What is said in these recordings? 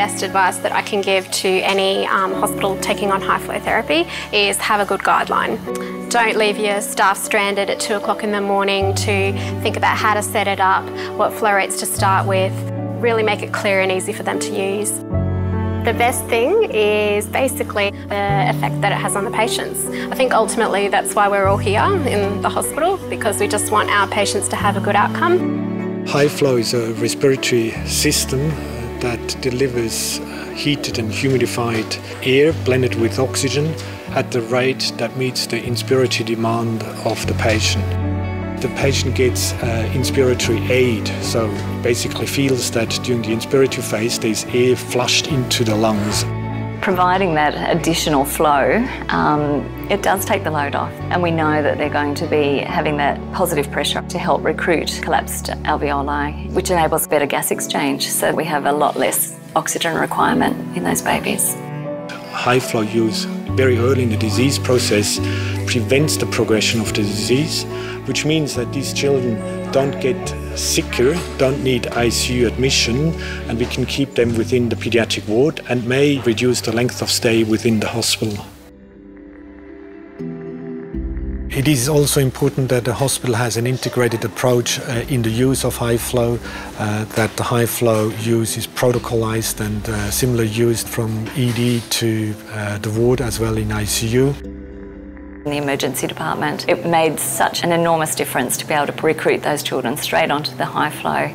best advice that I can give to any hospital taking on high flow therapy is have a good guideline. Don't leave your staff stranded at 2 o'clock in the morning to think about how to set it up, what flow rates to start with. Really make it clear and easy for them to use. The best thing is basically the effect that it has on the patients. I think ultimately that's why we're all here in the hospital, because we just want our patients to have a good outcome. High flow is a respiratory system that delivers heated and humidified air blended with oxygen at the rate that meets the inspiratory demand of the patient. The patient gets inspiratory aid, so basically feels that during the inspiratory phase there's air flushed into the lungs. Providing that additional flow, it does take the load off, and we know that they're going to be having that positive pressure to help recruit collapsed alveoli, which enables better gas exchange, so we have a lot less oxygen requirement in those babies. High flow use very early in the disease process prevents the progression of the disease, which means that these children don't get sicker, don't need ICU admission, and we can keep them within the pediatric ward and may reduce the length of stay within the hospital. It is also important that the hospital has an integrated approach in the use of high flow, that the high flow use is protocolized and similar used from ED to the ward as well in ICU. In the emergency department, it made such an enormous difference to be able to recruit those children straight onto the high flow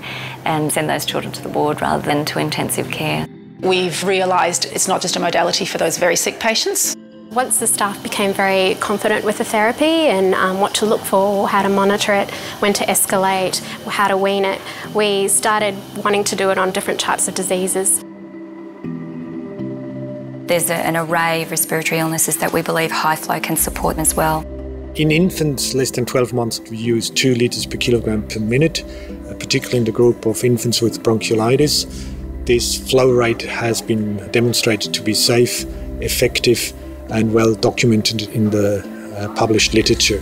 and send those children to the ward rather than to intensive care. We've realised it's not just a modality for those very sick patients. Once the staff became very confident with the therapy and what to look for, how to monitor it, when to escalate, how to wean it, we started wanting to do it on different types of diseases. There's an array of respiratory illnesses that we believe high flow can support as well. In infants less than 12 months, we use 2 litres per kilogram per minute, particularly in the group of infants with bronchiolitis. This flow rate has been demonstrated to be safe, effective, and well documented in the published literature.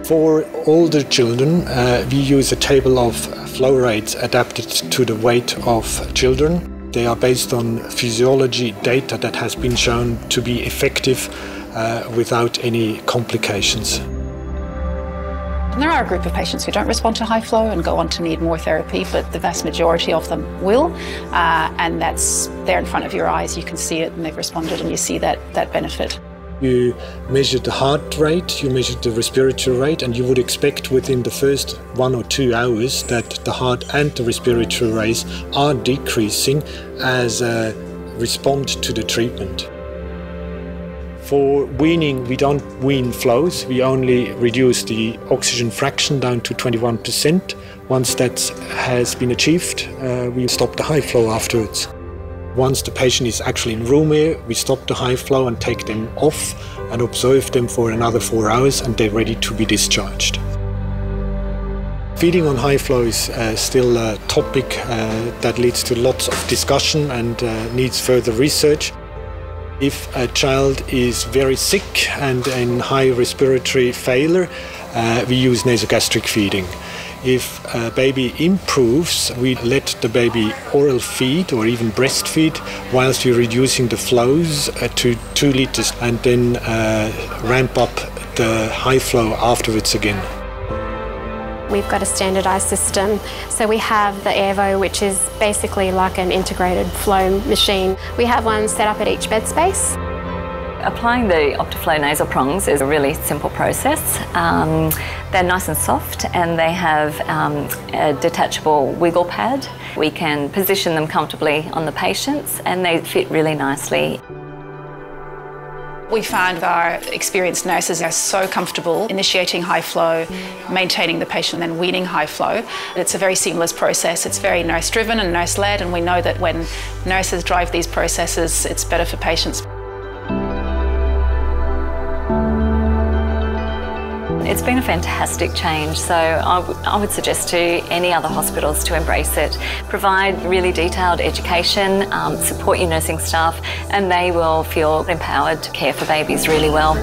For older children, we use a table of flow rates adapted to the weight of children. They are based on physiology data that has been shown to be effective without any complications. And there are a group of patients who don't respond to high flow and go on to need more therapy, but the vast majority of them will, and that's there in front of your eyes. You can see it and they've responded and you see that benefit. You measure the heart rate, you measure the respiratory rate, and you would expect within the first 1 or 2 hours that the heart and the respiratory rates are decreasing as a response to the treatment. For weaning, we don't wean flows, we only reduce the oxygen fraction down to 21%. Once that has been achieved, we stop the high flow afterwards. Once the patient is actually in room air, we stop the high flow and take them off and observe them for another 4 hours, and they're ready to be discharged. Feeding on high flow is still a topic that leads to lots of discussion and needs further research. If a child is very sick and in high respiratory failure, we use nasogastric feeding. If a baby improves, we let the baby oral feed or even breastfeed whilst we're reducing the flows to 2 litres and then ramp up the high flow afterwards again. We've got a standardised system, so we have the Airvo, which is basically like an integrated flow machine. We have one set up at each bed space. Applying the Optiflow nasal prongs is a really simple process. They're nice and soft and they have a detachable wiggle pad. We can position them comfortably on the patients and they fit really nicely. We find our experienced nurses are so comfortable initiating high flow, maintaining the patient and then weaning high flow. It's a very seamless process. It's very nurse-driven and nurse-led, and we know that when nurses drive these processes, it's better for patients. It's been a fantastic change, so I would suggest to any other hospitals to embrace it. Provide really detailed education, support your nursing staff, and they will feel empowered to care for babies really well.